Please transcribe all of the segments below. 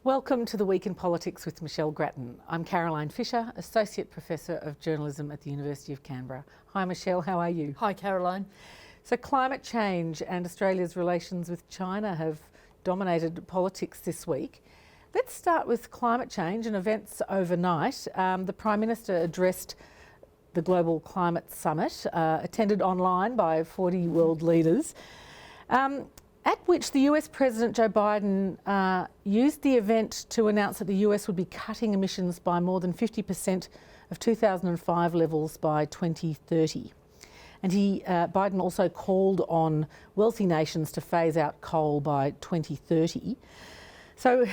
Welcome to the Week in Politics with Michelle Grattan. I'm Caroline Fisher, Associate Professor of Journalism at the University of Canberra. Hi Michelle, how are you? Hi Caroline. So climate change and Australia's relations with China have dominated politics this week. Let's start with climate change and events overnight. The Prime Minister addressed the Global Climate Summit, attended online by 40 world leaders. At which the US President Joe Biden used the event to announce that the US would be cutting emissions by more than 50% of 2005 levels by 2030. And Biden also called on wealthy nations to phase out coal by 2030. So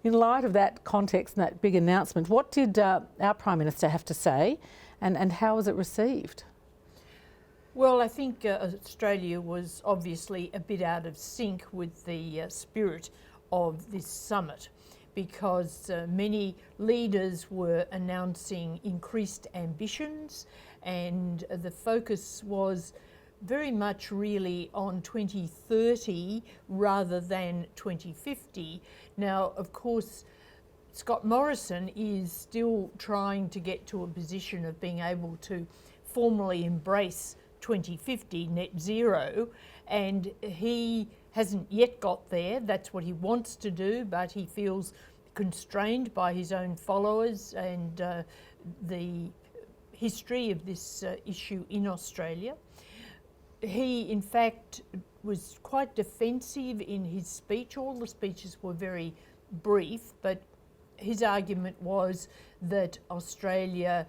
in light of that context and that big announcement, what did our Prime Minister have to say and how was it received? Well, I think Australia was obviously a bit out of sync with the spirit of this summit because many leaders were announcing increased ambitions and the focus was very much really on 2030 rather than 2050. Now, of course, Scott Morrison is still trying to get to a position of being able to formally embrace 2050 net zero, and he hasn't yet got there. That's what he wants to do, but he feels constrained by his own followers and the history of this issue in Australia. He, in fact, was quite defensive in his speech. All the speeches were very brief, but his argument was that Australia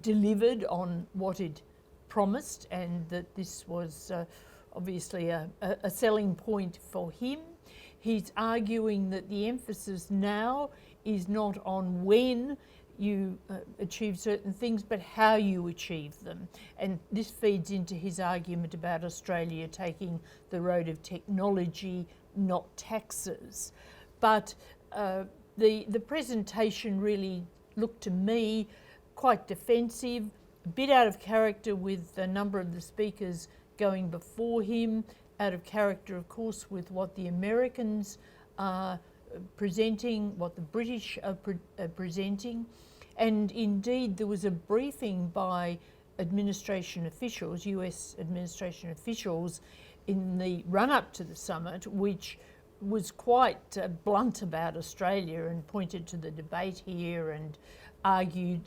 delivered on what it promised and that this was obviously a selling point for him. He's arguing that the emphasis now is not on when you achieve certain things but how you achieve them, and this feeds into his argument about Australia taking the road of technology, not taxes. But the presentation really looked to me quite defensive, a bit out of character with a number of the speakers going before him, out of character, of course, with what the Americans are presenting, what the British are presenting. And indeed, there was a briefing by administration officials, US administration officials, in the run-up to the summit, which was quite blunt about Australia and pointed to the debate here and argued,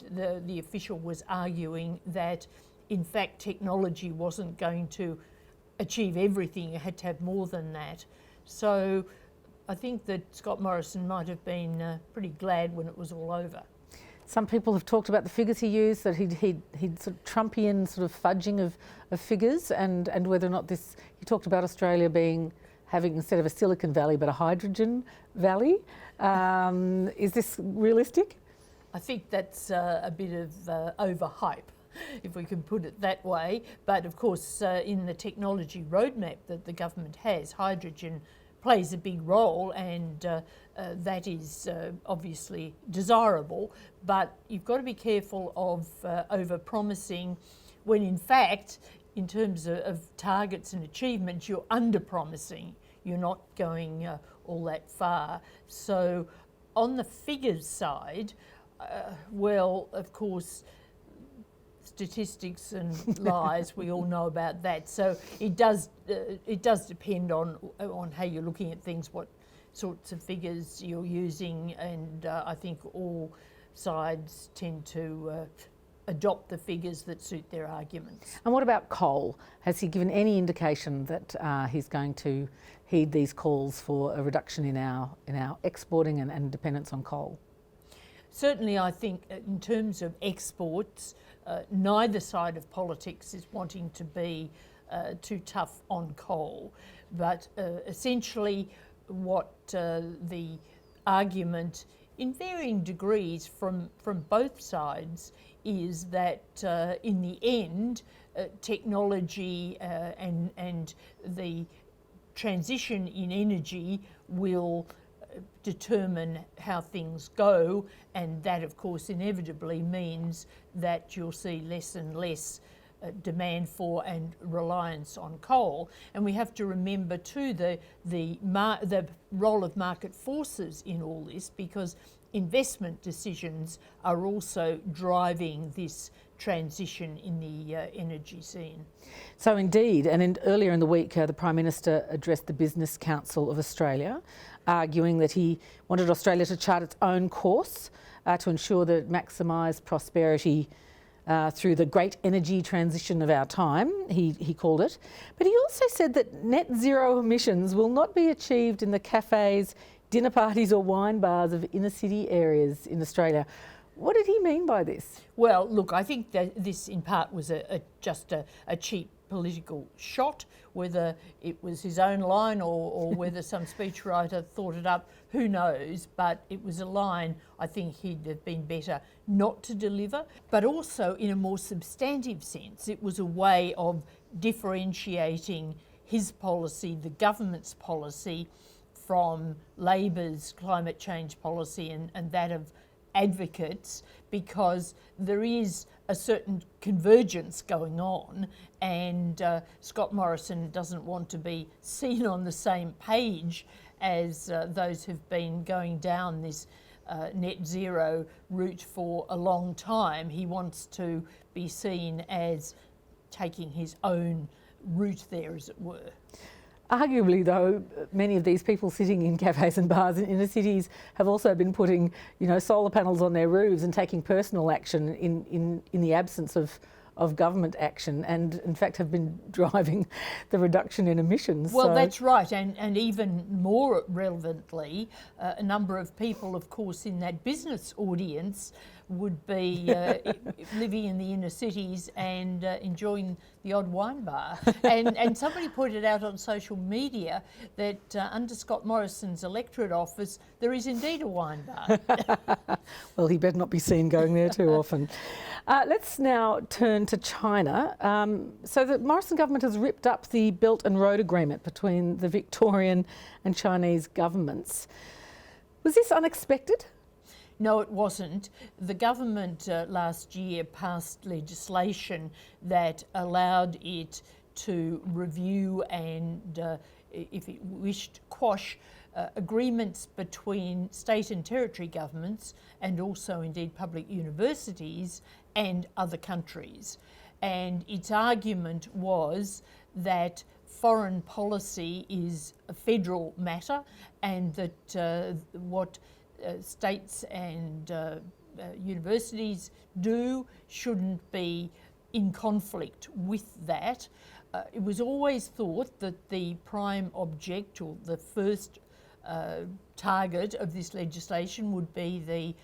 the official was arguing that in fact technology wasn't going to achieve everything, it had to have more than that. So I think that Scott Morrison might have been pretty glad when it was all over. Some people have talked about the figures he used, that he'd sort of Trumpian sort of fudging of figures and whether or not this, he talked about Australia having instead of a Silicon Valley but a hydrogen valley. Is this realistic? I think that's a bit of overhype, if we can put it that way. But of course, in the technology roadmap that the government has, hydrogen plays a big role, and that is obviously desirable. But you've got to be careful of over-promising when in fact, in terms of targets and achievements, you're under-promising. You're not going all that far. So on the figures side, well, of course, statistics and lies, we all know about that. So it does depend on how you're looking at things, what sorts of figures you're using, and I think all sides tend to adopt the figures that suit their arguments. And what about coal? Has he given any indication that he's going to heed these calls for a reduction in our exporting and dependence on coal? Certainly, I think in terms of exports, neither side of politics is wanting to be too tough on coal. But essentially what the argument in varying degrees from both sides is that in the end, technology and the transition in energy will determine how things go, and that of course inevitably means that you'll see less and less demand for and reliance on coal. And we have to remember too the role of market forces in all this, because investment decisions are also driving this transition in the energy scene. So indeed, and earlier in the week the Prime Minister addressed the Business Council of Australia, arguing that he wanted Australia to chart its own course to ensure that it maximise prosperity through the great energy transition of our time, he called it. But he also said that net zero emissions will not be achieved in the cafes, dinner parties or wine bars of inner city areas in Australia. What did he mean by this? Well, look, I think that this in part was just a cheap political shot. Whether it was his own line or whether some speechwriter thought it up, who knows, but it was a line I think he'd have been better not to deliver. But also in a more substantive sense, it was a way of differentiating his policy, the government's policy, from Labor's climate change policy and that of advocates, because there is a certain convergence going on, and Scott Morrison doesn't want to be seen on the same page as those who've been going down this net zero route for a long time. He wants to be seen as taking his own route there, as it were. Arguably, though, many of these people sitting in cafes and bars in inner cities have also been putting, solar panels on their roofs and taking personal action in the absence of government action, and in fact have been driving the reduction in emissions. Well, that's right, and even more relevantly, a number of people, of course, in that business audience would be living in the inner cities and enjoying the odd wine bar. And somebody pointed out on social media that under Scott Morrison's electorate office, there is indeed a wine bar. Well, he better not be seen going there too often. Let's now turn to China. So the Morrison government has ripped up the Belt and Road Agreement between the Victorian and Chinese governments. Was this unexpected? No, it wasn't. The government last year passed legislation that allowed it to review and, if it wished, quash agreements between state and territory governments, and also indeed public universities and other countries. And its argument was that foreign policy is a federal matter, and that what states and universities do shouldn't be in conflict with that. It was always thought that the prime object, or the first target of this legislation, would be the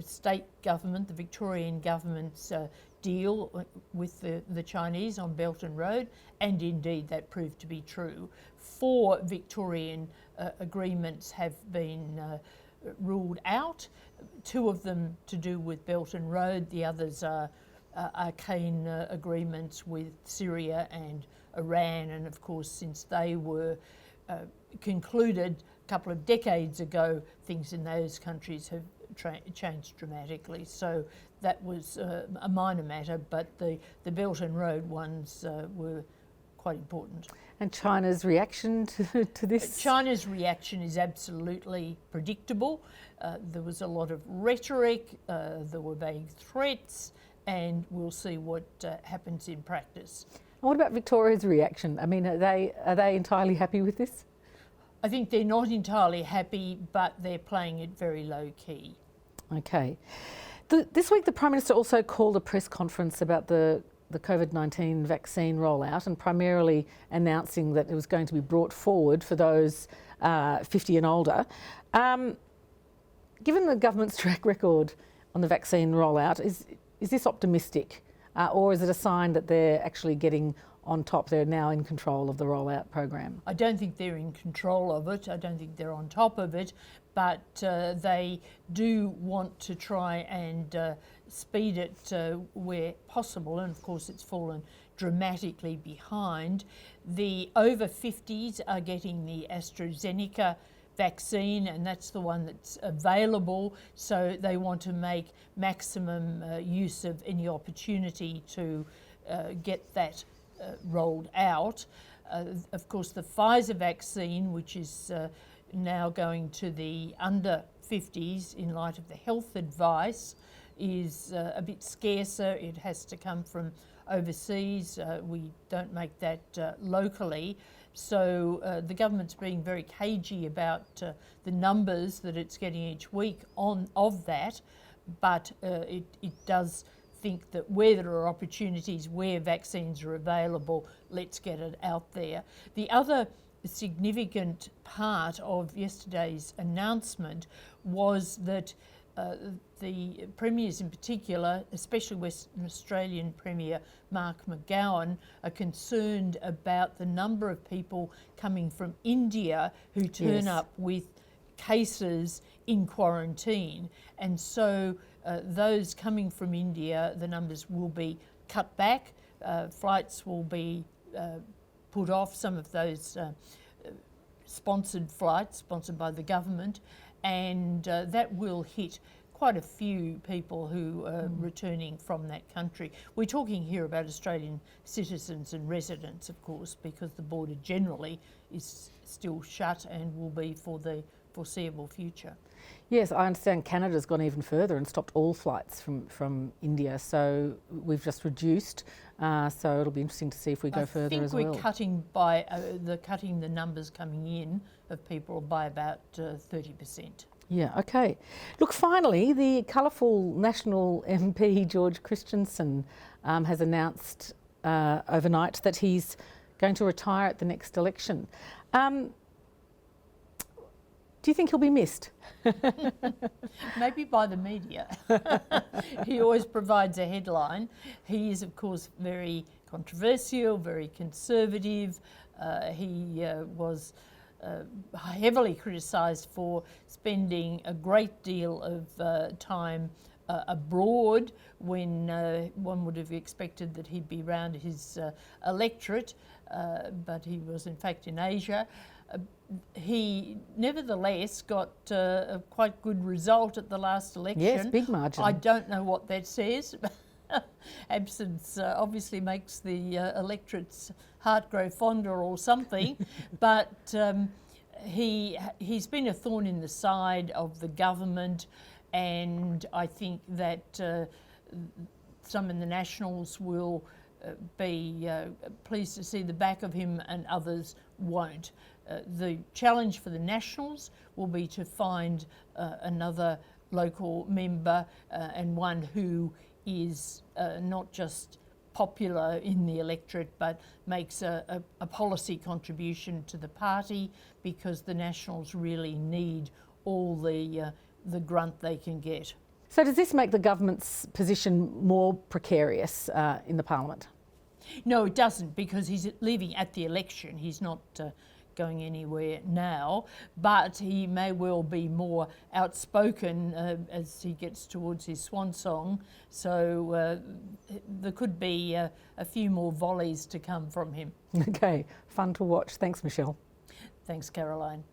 state government, the Victorian government's deal with the Chinese on Belt and Road, and indeed that proved to be true. 4 Victorian agreements have been ruled out, 2 of them to do with Belt and Road, the others are arcane agreements with Syria and Iran, and of course since they were concluded a couple of decades ago, things in those countries have changed dramatically. So that was a minor matter, but the Belt and Road ones were quite important. And China's reaction to this? China's reaction is absolutely predictable. There was a lot of rhetoric, there were vague threats, and we'll see what happens in practice. And what about Victoria's reaction? I mean, are they entirely happy with this? I think they're not entirely happy, but they're playing it very low key. Okay. This week the Prime Minister also called a press conference about the COVID-19 vaccine rollout, and primarily announcing that it was going to be brought forward for those 50 and older. Given the government's track record on the vaccine rollout, is this optimistic, or is it a sign that they're actually getting on top, they're now in control of the rollout program? I don't think they're in control of it, I don't think they're on top of it, but they do want to try and speed it where possible, and of course it's fallen dramatically behind. The over 50s are getting the AstraZeneca vaccine, and that's the one that's available, so they want to make maximum use of any opportunity to get that rolled out. Of course, the Pfizer vaccine, which is now going to the under 50s in light of the health advice, is a bit scarcer. It has to come from overseas. We don't make that locally. So the government's being very cagey about the numbers that it's getting each week of that, but it does think that where there are opportunities, where vaccines are available, let's get it out there. The other significant part of yesterday's announcement was that the premiers in particular, especially Western Australian Premier Mark McGowan, are concerned about the number of people coming from India who turn up with cases in quarantine. And so those coming from India, the numbers will be cut back, flights will be put off, some of those sponsored flights, sponsored by the government, and that will hit quite a few people who are returning from that country. We're talking here about Australian citizens and residents, of course, because the border generally is still shut and will be for the foreseeable future. Yes, I understand Canada's gone even further and stopped all flights from India, so we've just reduced, so it'll be interesting to see if we go further as well. I think we're cutting by cutting the numbers coming in of people by about 30%. Yeah, okay. Look, finally, the colourful National MP George Christensen has announced overnight that he's going to retire at the next election. Do you think he'll be missed? Maybe by the media. He always provides a headline. He is, of course, very controversial, very conservative. He was heavily criticised for spending a great deal of time abroad when one would have expected that he'd be round his electorate, but he was in fact in Asia. He nevertheless got a quite good result at the last election. Yes, big margin. I don't know what that says. Absence obviously makes the electorate's heart grow fonder or something, but he's been a thorn in the side of the government, and I think that some in the Nationals will be pleased to see the back of him and others won't. The challenge for the Nationals will be to find another local member and one who is not just popular in the electorate but makes a policy contribution to the party, because the Nationals really need all the grunt they can get. So does this make the government's position more precarious in the Parliament? No, it doesn't, because he's leaving at the election. He's not going anywhere now, but he may well be more outspoken as he gets towards his swan song. So there could be a few more volleys to come from him. Okay, fun to watch. Thanks, Michelle. Thanks, Caroline.